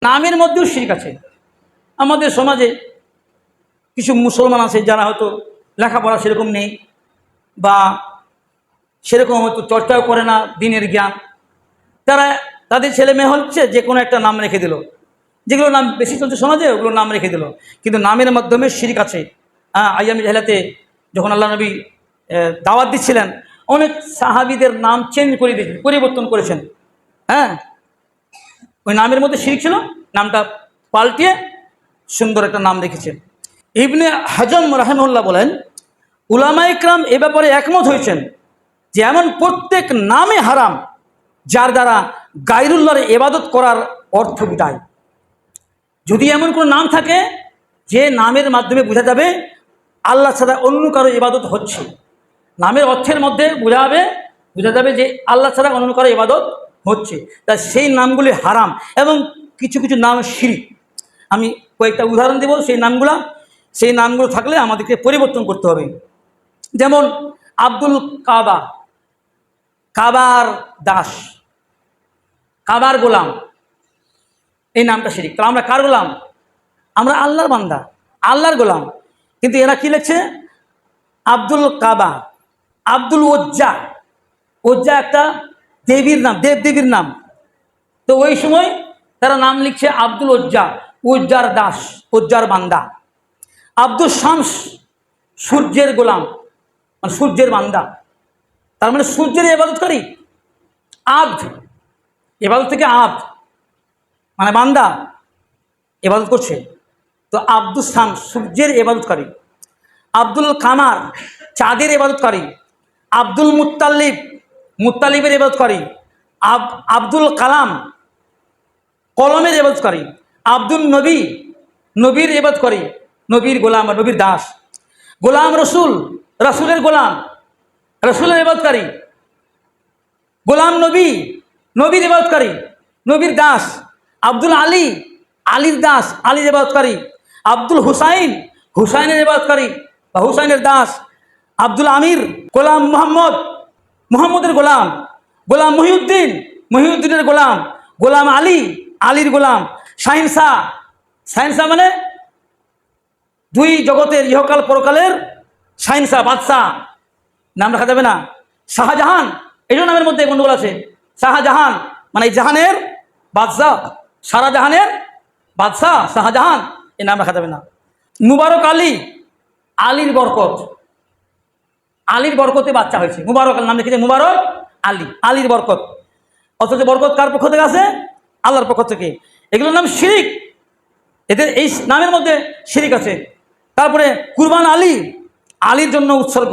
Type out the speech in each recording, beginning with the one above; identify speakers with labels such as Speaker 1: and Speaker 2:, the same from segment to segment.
Speaker 1: নামের মধ্যেও শিরক আছে। আমাদের সমাজে কিছু মুসলমান আছে যারা হয়তো লেখাপড়া সেরকম নেই বা সেরকম হয়তো চর্চাও করে না দিনের জ্ঞান, তারা তাদের ছেলে মেয়ে হচ্ছে যে কোনো একটা নাম রেখে দিল, যেগুলো নাম বেশি চলছে সমাজে ওগুলো নাম রেখে দিল, কিন্তু নামের মাধ্যমে শিরক আছে। আইয়ামে জাহেলাতে যখন আল্লাহ নবী দাওয়াত দিচ্ছিলেন, অনেক সাহাবীদের নাম চেঞ্জ করে দিয়েছেন, পরিবর্তন করেছেন। ওই নামের মধ্যে শিরক ছিল, নামটা পাল্টিয়ে সুন্দর একটা নাম রেখেছেন। ইবনে হাজম রাহিমাহুল্লাহ বলেন, উলামায়ে কেরাম এ ব্যাপারে একমত হয়েছেন যে এমন প্রত্যেক নামে হারাম যার দ্বারা গায়রুল্লাহর ইবাদত করার অর্থ বিদায়। যদি এমন কোনো নাম থাকে যে নামের মাধ্যমে বোঝা যাবে আল্লাহ ছাড়া অন্য কারো ইবাদত হচ্ছে, নামের অর্থের মধ্যে বোঝা যাবে যে আল্লাহ ছাড়া অন্য কারো ইবাদত হচ্ছে, তা সেই নামগুলি হারাম। এবং কিছু কিছু নাম শিরক। আমি কয়েকটা উদাহরণ দেব। সেই নামগুলো থাকলে আমাদেরকে পরিবর্তন করতে হবে। যেমন আব্দুল কাবা, কাবার দাস, কাবার গোলাম, এই নামটা শিরক। তাহলে আমরা কার গোলাম? আমরা আল্লাহর বান্দা, আল্লাহর গোলাম। কিন্তু এরা কি লিখছে? আব্দুল কাবা, আব্দুল ওজ্জা। ওজ্জা একটা দেবীর নাম, দেবদেবীর নাম। তো ওই সময় তারা নাম লিখছে আব্দুল ওজ্জা, ওজ্জার দাস, ওজ্জার বান্দা। আব্দুল শামস, সূর্যের গোলাম, মানে সূর্যের বান্দা, তার মানে সূর্যের ইবাদতকারী। আব্দ, ইবাদত থেকে আব্দ মানে বান্দা, ইবাদত করছে। তো আব্দুল শামস সূর্যের ইবাদতকারী, আব্দুল কামার চাঁদের ইবাদতকারী, আব্দুল মুত্তালিব মুত্তালিবের ইবাদতকারী, আব্দুল কালাম কলমের ইবাদতকারী, আব্দুল নবী নবীর ইবাদতকারী, নবীর গোলাম আর নবীর দাস, গোলাম রসুল রসুলের গোলাম, রসুলের ইবাদতকারী, গোলাম নবী নবীর ইবাদতকারী, নবীর দাস, আব্দুল আলী আলীর দাস, আলীর ইবাদতকারী, আব্দুল হুসাইন হুসাইনের ইবাদতকারী বা হুসাইনের দাস, আব্দুল আমির গোলাম মোহাম্মদ মোহাম্মদের গোলাম, গোলাম মহিউদ্দিন মহিউদ্দিনের গোলাম, গোলাম আলী আলীর গোলাম, শাহিনশাহ শাহিনশাহ মানে দুই জগতের ইহকাল পরকালের শাহিনশাহ বাদশাহ, নাম রাখা যাবে না। শাহজাহান, এই নামের মধ্যে গন্ডগোল আছে। শাহজাহান মানে এই জাহানের বাদশাহ, সারা জাহানের বাদশাহ শাহজাহান, এই নাম রাখা যাবে না। মুবারক আলী, আলীর বরকত, আলীর বরকতে বাচ্চা হয়েছে, মুবারক নাম লিখেছে মুবারক আলী, আলীর বরকত। অথচ বরকত কার পক্ষ থেকে আছে? আল্লাহর পক্ষ থেকে। এগুলোর নাম শিরিক, এদের এই নামের মধ্যে শিরিক আছে। তারপরে কুরবান আলী, আলীর জন্য উৎসর্গ।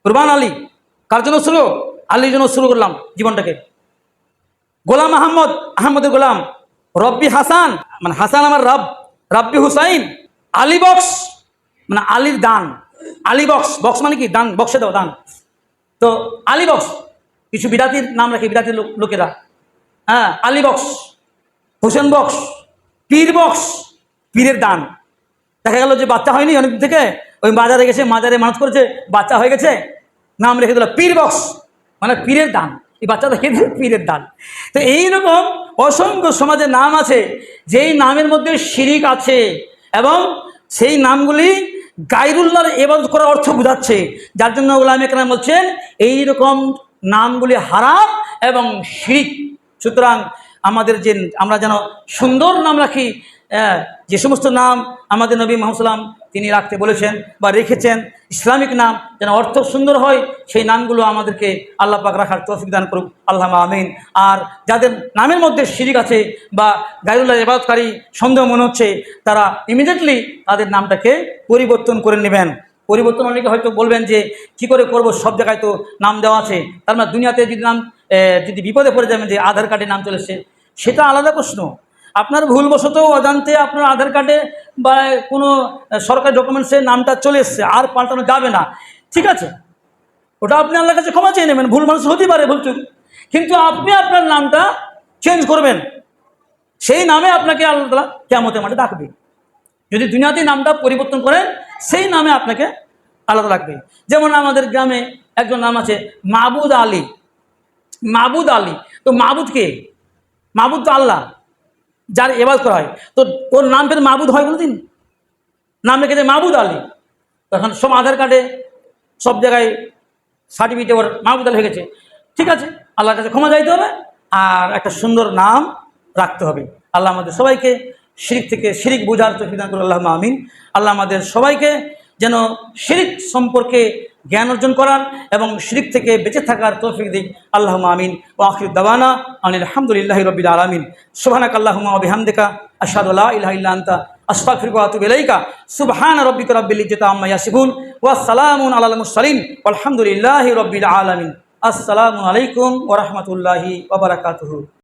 Speaker 1: কুরবান আলী কার জন্য উৎসর্গ? আলীর জন্য উৎসর্গ করলাম জীবনটাকে। গোলাম আহমদ, আহমদের গোলাম। রব্বি হাসান মানে হাসান আমার রব, রব্বি হুসাইন। আলী বক্স মানে আলীর দান, আলী বক্স, বক্স মানে কি? দান, বক্সে দাও দান। তো আলী বক্স, কিছু বিরাতির নাম রাখে বিরাতির লোকেরা। আলী বক্স, হোসেন বক্স, পীর বক্স, পীরের দান। দেখা গেল যে বাচ্চা হয়নি অনেক থেকে, ওই বাজারে গেছে, মাজারে মানুষ করেছে, বাচ্চা হয়ে গেছে, নাম রেখে দিল পীর বক্স মানে পীরের দান। এই বাচ্চাটা খেয়ে দিল পীরের দান। তো এইরকম অসংখ্য সমাজে নাম আছে যেই নামের মধ্যে শিরিক আছে এবং সেই নামগুলি গায়রুল্লাহর ইবাদত করার অর্থ বোঝাচ্ছে। যার জন্য উলামায়ে কেরাম বলছেন এইরকম নামগুলি হারাম এবং শিরিক। সুতরাং আমাদের যে আমরা যেন সুন্দর নাম রাখি, যে সমস্ত নাম আমাদের নবী মুহাম্মদ সাল্লাল্লাহু আলাইহি ওয়াসাল্লাম তিনি রাখতে বলেছেন বা রেখেছেন, ইসলামিক নাম, যেন অর্থ সুন্দর হয়, সেই নামগুলো আমাদেরকে আল্লাহ পাক রাখার তৌফিক দান করুক, আল্লাহুম্মা আমিন। আর যাদের নামের মধ্যে শিরিক আছে বা গায়রুল্লাহর ইবাদতকারী সন্দেহ মনে হচ্ছে, তারা ইমিডিয়েটলি তাদের নামটাকে পরিবর্তন করে নেবেন। পরিবর্তন অনেকে হয়তো বলবেন যে কী করে করব, সব জায়গায় তো নাম দেওয়া আছে। তার মানে দুনিয়াতে যদি নাম যদি বিপদে পড়ে যাবেন যে আধার কার্ডে নাম চলে এসেছে, সেটা আলাদা প্রশ্ন। আপনার ভুলবশত অজান্তে আপনার আধার কার্ডে বা কোনো সরকারি ডকুমেন্টসে নামটা চলে এসছে, আর পাল্টানো যাবে না, ঠিক আছে, ওটা আপনি আল্লাহর কাছে ক্ষমা চেয়ে নেবেন, ভুল মানুষ হতেই পারে, ভুলচুক। কিন্তু আপনি আপনার নামটা চেঞ্জ করবেন, সেই নামে আপনাকে আল্লাহ তাআলা কিয়ামতের মাঠে ডাকবে। যদি দুনিয়াতেই নামটা পরিবর্তন করেন, সেই নামে আপনাকে আল্লাহ তাআলা ডাকবে। যেমন আমাদের গ্রামে একজন নাম আছে মাবুদ আলী, মাবুদ আলী। তো মাবুদ কে? মাবুদ তো আল্লাহ, যার ইবাদত করা হয়, তো ওর নাম পেলে মাবুদ হয় কোনোদিন? নাম রেখেছে মাহবুদ আলী, তখন সব আধার কার্ডে সব জায়গায় সার্টিফিকেট ওর মাহবুদ আলী হয়ে গেছে। ঠিক আছে, আল্লাহর কাছে ক্ষমা চাইতে হবে আর একটা সুন্দর নাম রাখতে হবে। আল্লাহ আমাদের সবাইকে শিরিক থেকে শিরিক বোঝার তৌফিক দান করুন, আল্লাহুম্মা আমিন। আল্লাহ আমাদের সবাইকে যেন শিরিক সম্পর্কে জ্ঞান অর্জন করার এবং শিরিক থেকে বেঁচে থাকার তৌফিক দিক, আল্লাহুম্মা আমিন। ওয়া আখিরু দাওয়ানা আনিল হামদুলিল্লাহি রাব্বিল আলামিন। সুবহানাকাল্লাহুম্মা ওয়া বিহামদিকা আশহাদু লা ইলাহা ইল্লা আনতা আস্তাগফিরুকা ওয়া আতুবু ইলাইকা। সুবহানা রাব্বিকা রাব্বিল ইজ্জাতি আম্মা ইয়াসিফুন ওয়া সালামুন আলাল মুরসালিন ওয়ালহামদুলিল্লাহি রাব্বিল আলামিন। আসসালামু আলাইকুম ওয়া রাহমাতুল্লাহি ওয়া বারাকাতুহু।